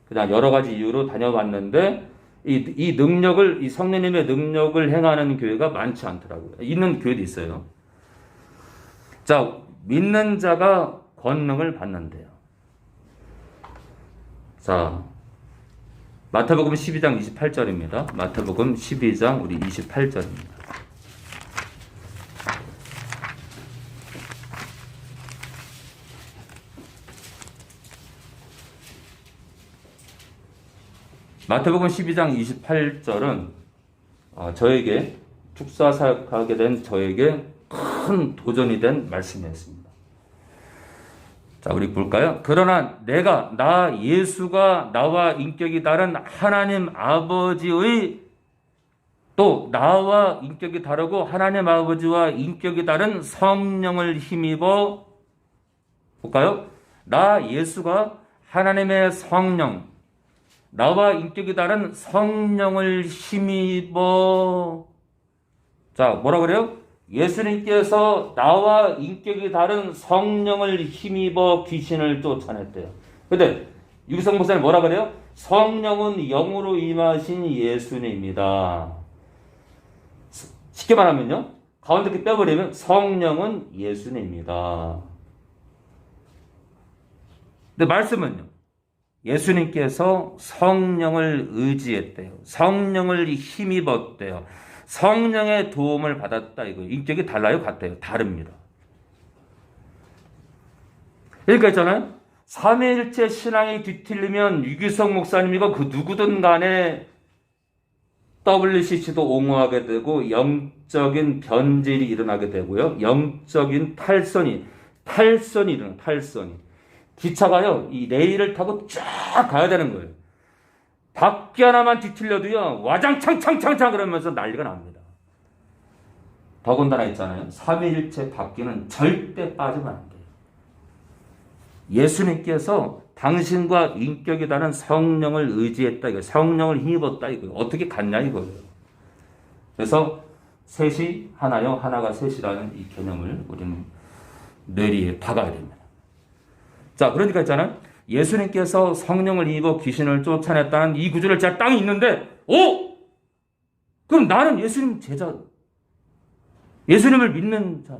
그냥 여러 가지 이유로 다녀봤는데 이 능력을, 이 성령님의 능력을 행하는 교회가 많지 않더라고요. 있는 교회도 있어요. 자, 믿는 자가 권능을 받는데요. 자, 마태복음 12장 28절입니다. 마태복음 12장 우리 28절입니다. 마태복음 12장 28절은 저에게 축사 사역하게 된 저에게 큰 도전이 된 말씀이었습니다. 자, 우리 볼까요? 그러나 나 예수가 나와 인격이 다른 하나님 아버지의 또 나와 인격이 다르고 하나님 아버지와 인격이 다른 성령을 힘입어 볼까요? 나 예수가 하나님의 성령, 나와 인격이 다른 성령을 힘입어. 자, 뭐라 그래요? 예수님께서 나와 인격이 다른 성령을 힘입어 귀신을 쫓아냈대요. 근데 유기성 목사님 뭐라 그래요? 성령은 영으로 임하신 예수님입니다. 쉽게 말하면요, 가운데 이렇게 빼버리면 성령은 예수님입니다. 근데 말씀은요, 예수님께서 성령을 의지했대요. 성령을 힘입었대요. 성령의 도움을 받았다 이거. 인격이 달라요, 같아요? 다릅니다. 그러니까 있잖아요, 삼위일체 신앙이 뒤틀리면 유기성 목사님이고 그 누구든 간에 WCC도 옹호하게 되고 영적인 변질이 일어나게 되고요. 영적인 탈선이 일어나요. 탈선이. 기차가요, 이 레일을 타고 쫙 가야 되는 거예요. 바퀴 하나만 뒤틀려도요, 와장창창창창 그러면서 난리가 납니다. 더군다나 있잖아요, 삼위일체 바퀴는 절대 빠지면 안 돼요. 예수님께서 당신과 인격이 다른 성령을 의지했다 이거, 성령을 힘입었다 이거. 어떻게 갔냐 이거예요. 그래서 셋이 하나요, 하나가 셋이라는 이 개념을 우리는 뇌리에 박아야 됩니다. 자, 그러니까 있잖아요, 예수님께서 성령을 힘입어 귀신을 쫓아냈다는 이 구절을 제가 땅에 있는데, 그럼 나는 예수님 제자, 예수님을 믿는 자,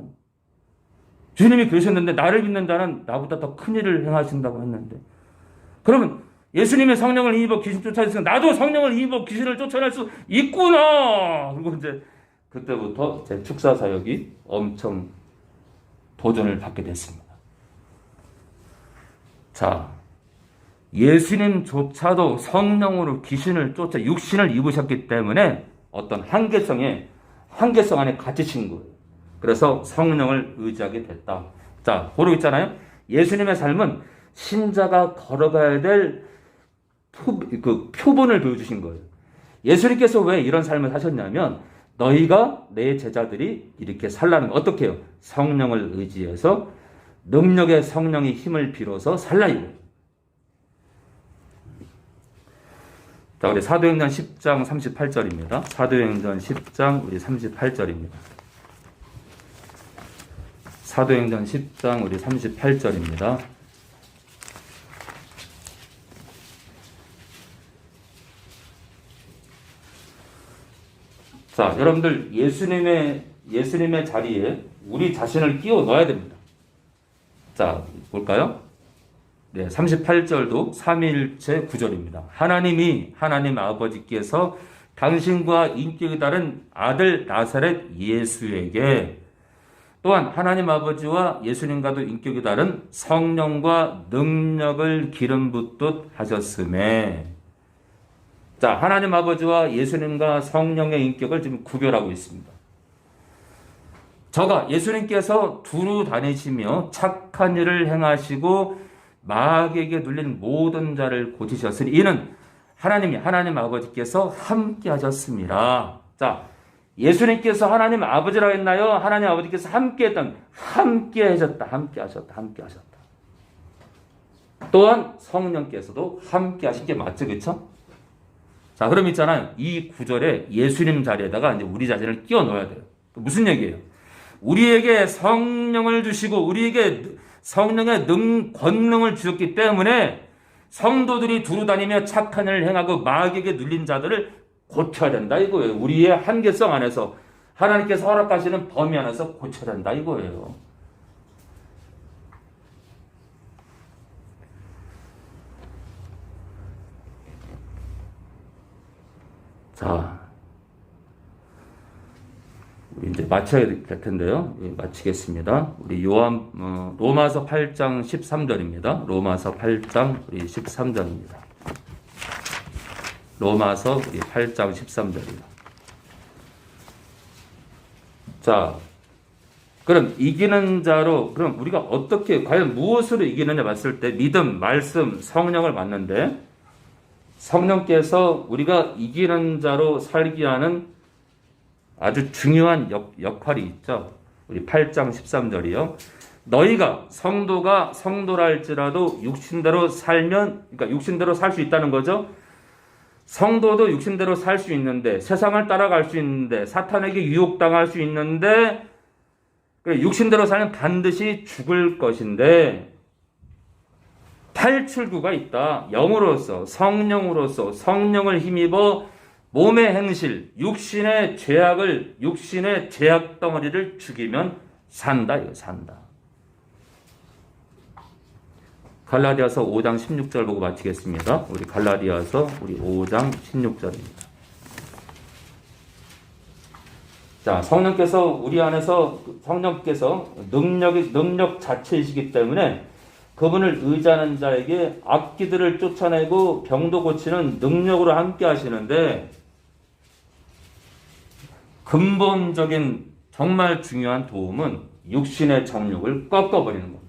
주님이 그러셨는데 나를 믿는 자는 나보다 더 큰 일을 행하신다고 했는데, 그러면 예수님의 성령을 힘입어 귀신 쫓아냈으니까 나도 성령을 힘입어 귀신을 쫓아낼 수 있구나. 그리고 이제 그때부터 제 축사 사역이 엄청 도전을 받게 됐습니다. 자, 예수님조차도 성령으로 귀신을 쫓아 육신을 입으셨기 때문에 어떤 한계성 안에 갇히신 거예요. 그래서 성령을 의지하게 됐다. 자, 고로 있잖아요. 예수님의 삶은 신자가 걸어가야 될 표본을 보여주신 거예요. 예수님께서 왜 이런 삶을 사셨냐면, 너희가 내 제자들이 이렇게 살라는 거. 어떻게 해요? 성령을 의지해서 능력의 성령의 힘을 빌어서 살라 이거예요. 자, 우리 사도행전 10장 38절입니다. 사도행전 10장 우리 38절입니다. 사도행전 10장 우리 38절입니다. 자, 여러분들 예수님의 자리에 우리 자신을 끼워 넣어야 됩니다. 자, 볼까요? 네, 38절도 삼위일체 구절입니다. 하나님 아버지께서 당신과 인격이 다른 아들 나사렛 예수에게 또한 하나님 아버지와 예수님과도 인격이 다른 성령과 능력을 기름 붓듯 하셨음에, 자, 하나님 아버지와 예수님과 성령의 인격을 지금 구별하고 있습니다. 저가 예수님께서 두루 다니시며 착한 일을 행하시고 마귀에게 눌린 모든 자를 고치셨으니 이는 하나님 아버지께서 함께 하셨습니다. 자, 예수님께서 하나님 아버지라고 했나요? 하나님 아버지께서 함께 하셨다. 또한 성령께서도 함께 하신 게 맞죠, 그렇죠? 자, 그럼 있잖아요, 이 구절에 예수님 자리에다가 이제 우리 자신을 끼워 넣어야 돼요. 무슨 얘기예요? 우리에게 성령을 주시고 우리에게 성령의 권능을 주셨기 때문에 성도들이 두루 다니며 착한 일을 행하고 마귀에게 눌린 자들을 고쳐야 된다 이거예요. 우리의 한계성 안에서 하나님께서 허락하시는 범위 안에서 고쳐야 된다 이거예요. 자, 이제 마쳐야 될 텐데요. 마치겠습니다. 우리 로마서 8장 13절입니다. 로마서 8장 우리 13절입니다. 로마서 8장 13절이다. 자, 그럼 이기는 자로, 그럼 우리가 어떻게, 과연 무엇으로 이기느냐 봤을 때 믿음, 말씀, 성령을 맞는데 성령께서 우리가 이기는 자로 살게 하는 아주 중요한 역할이 있죠. 우리 8장 13절이요. 너희가 성도가 성도라 할지라도 육신대로 살면, 그러니까 육신대로 살 수 있다는 거죠. 성도도 육신대로 살 수 있는데, 세상을 따라갈 수 있는데, 사탄에게 유혹당할 수 있는데, 육신대로 살면 반드시 죽을 것인데, 탈출구가 있다. 영으로서, 성령으로서, 성령을 힘입어 몸의 행실, 육신의 죄악을, 육신의 죄악 덩어리를 죽이면 산다. 이거 산다. 갈라디아서 5장 16절 보고 마치겠습니다. 우리 갈라디아서 우리 5장 16절입니다. 자, 성령께서 우리 안에서 성령께서 능력 자체이시기 때문에 그분을 의지하는 자에게 악기들을 쫓아내고 병도 고치는 능력으로 함께 하시는데 근본적인 정말 중요한 도움은 육신의 정욕을 꺾어버리는 겁니다.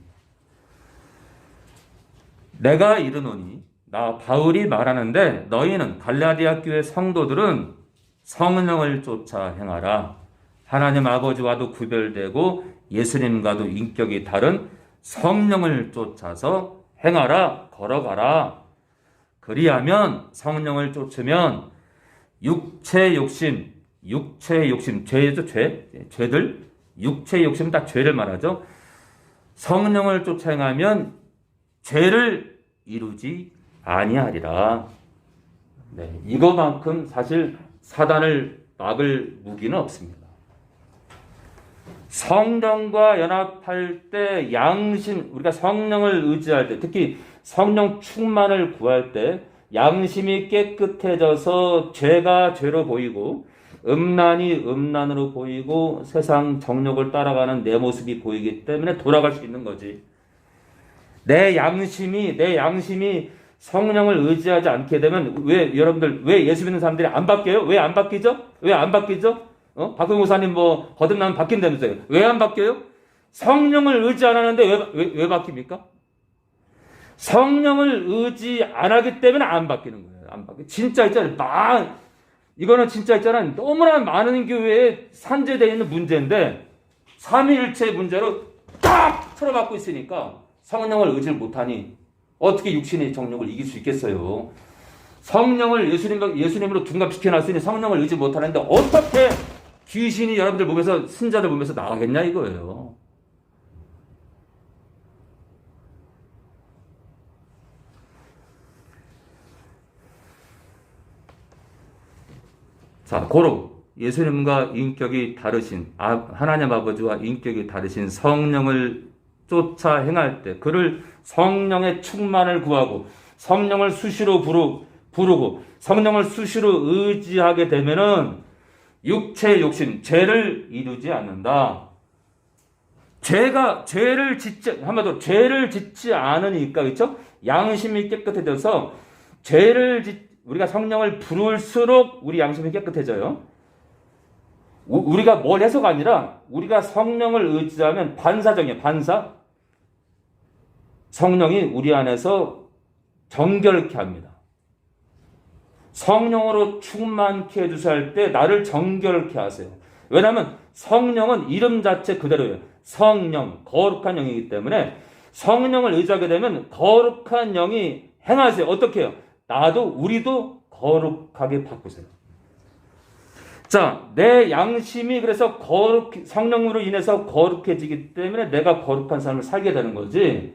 내가 이르노니 나 바울이 말하는데 너희는 갈라디아 교회 성도들은 성령을 쫓아 행하라. 하나님 아버지와도 구별되고 예수님과도 인격이 다른 성령을 쫓아서 행하라. 걸어가라. 그리하면 성령을 쫓으면 육체 욕심, 죄죠, 죄들, 육체 욕심 다 죄를 말하죠. 성령을 쫓아 행하면 죄를 이루지 아니하리라. 네, 이거만큼 사실 사단을 막을 무기는 없습니다. 성령과 연합할 때 양심, 우리가 성령을 의지할 때, 특히 성령 충만을 구할 때 양심이 깨끗해져서 죄가 죄로 보이고 음란이 음란으로 보이고 세상 정욕을 따라가는 내 모습이 보이기 때문에 돌아갈 수 있는 거지. 내 양심이 성령을 의지하지 않게 되면 여러분들 왜 예수 믿는 사람들이 안 바뀌어요? 왜 안 바뀌죠? 박근호 목사님 거듭나면 바뀐다면서요. 왜 안 바뀌어요? 성령을 의지 안 하는데 왜 바뀝니까? 성령을 의지 안 하기 때문에 안 바뀌는 거예요. 안 바뀌. 진짜 있잖아요. 이거는 진짜 있잖아요. 너무나 많은 교회에 산재되어 있는 문제인데 삼위일체 문제로 딱 틀어박고 있으니까 성령을 의지를 못하니 어떻게 육신의 정욕을 이길 수 있겠어요? 성령을 예수님으로 둔갑시켜놨으니 성령을 의지 못하는데 어떻게 귀신이 여러분들 몸에서, 신자들 몸에서 나가겠냐 이거예요. 자, 고로 예수님과 인격이 다르신, 하나님 아버지와 인격이 다르신 성령을 쫓아 행할 때 그를 성령의 충만을 구하고 성령을 수시로 부르고 성령을 수시로 의지하게 되면은 육체의 욕심, 죄를 이루지 않는다. 죄를 짓지 않으니까, 그렇죠? 양심이 깨끗해져서 우리가 성령을 부를수록 우리 양심이 깨끗해져요. 우리가 뭘 해서가 아니라 우리가 성령을 의지하면 반사적이에요. 반사. 성령이 우리 안에서 정결케 합니다. 성령으로 충만케 해주셔야 할 때 나를 정결케 하세요. 왜냐하면 성령은 이름 자체 그대로예요. 성령, 거룩한 영이기 때문에 성령을 의지하게 되면 거룩한 영이 행하세요. 어떻게 해요? 우리도 거룩하게 바꾸세요. 자, 내 양심이 그래서 성령으로 인해서 거룩해지기 때문에 내가 거룩한 삶을 살게 되는 거지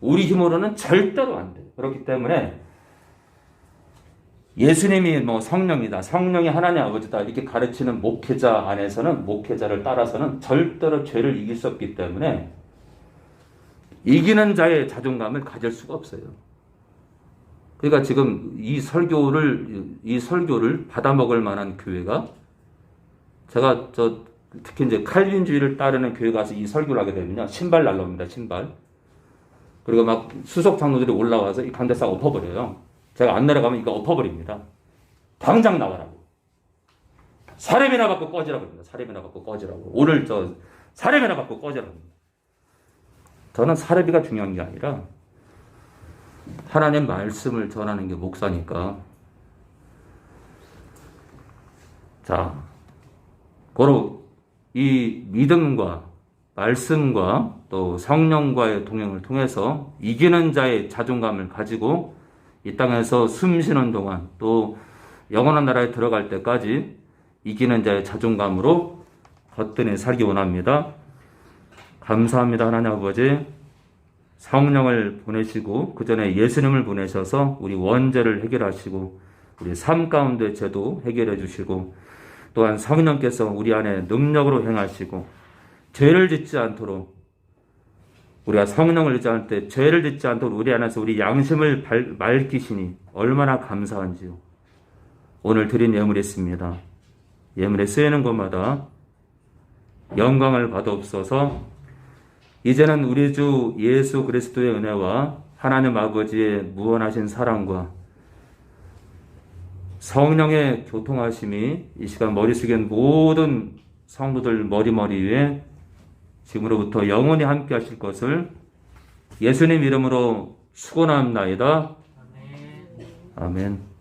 우리 힘으로는 절대로 안 돼요. 그렇기 때문에 예수님이 성령이다, 성령이 하나님 아버지다 이렇게 가르치는 목회자 안에서는, 목회자를 따라서는 절대로 죄를 이길 수 없기 때문에 이기는 자의 자존감을 가질 수가 없어요. 그러니까 지금 이 설교를 받아먹을 만한 교회가, 제가 특히 이제 칼빈주의를 따르는 교회 가서 이 설교를 하게 되면요, 신발 날라옵니다. 신발. 그리고 막 수석 장로들이 올라와서 이 강대상 엎어버려요. 제가 안 내려가면 이거 엎어버립니다. 당장 나가라고. 사례비나 받고 꺼지라고 합니다. 사례비나 받고 꺼지라고. 오늘 사례비나 받고 꺼지라고 합니다. 저는 사례비가 중요한 게 아니라 하나님 말씀을 전하는 게 목사니까. 자, 고로 이 믿음과 말씀과 또 성령과의 동행을 통해서 이기는 자의 자존감을 가지고 이 땅에서 숨 쉬는 동안 또 영원한 나라에 들어갈 때까지 이기는 자의 자존감으로 거뜬히 살기 원합니다. 감사합니다. 하나님 아버지, 성령을 보내시고 그 전에 예수님을 보내셔서 우리 원죄를 해결하시고 우리 삶 가운데 죄도 해결해 주시고 또한 성령께서 우리 안에 능력으로 행하시고 죄를 짓지 않도록 우리가 성령을 의지할 때 죄를 짓지 않도록 우리 안에서 우리 양심을 맑히시니 얼마나 감사한지요. 오늘 드린 예물이 있습니다. 예물에 쓰이는 것마다 영광을 받아옵소서. 이제는 우리 주 예수 그리스도의 은혜와 하나님 아버지의 무한하신 사랑과 성령의 교통하심이 이 시간 머리 숙인 모든 성도들 머리 위에 지금으로부터 영원히 함께 하실 것을 예수님 이름으로 축원합나이다. 아멘. 아멘.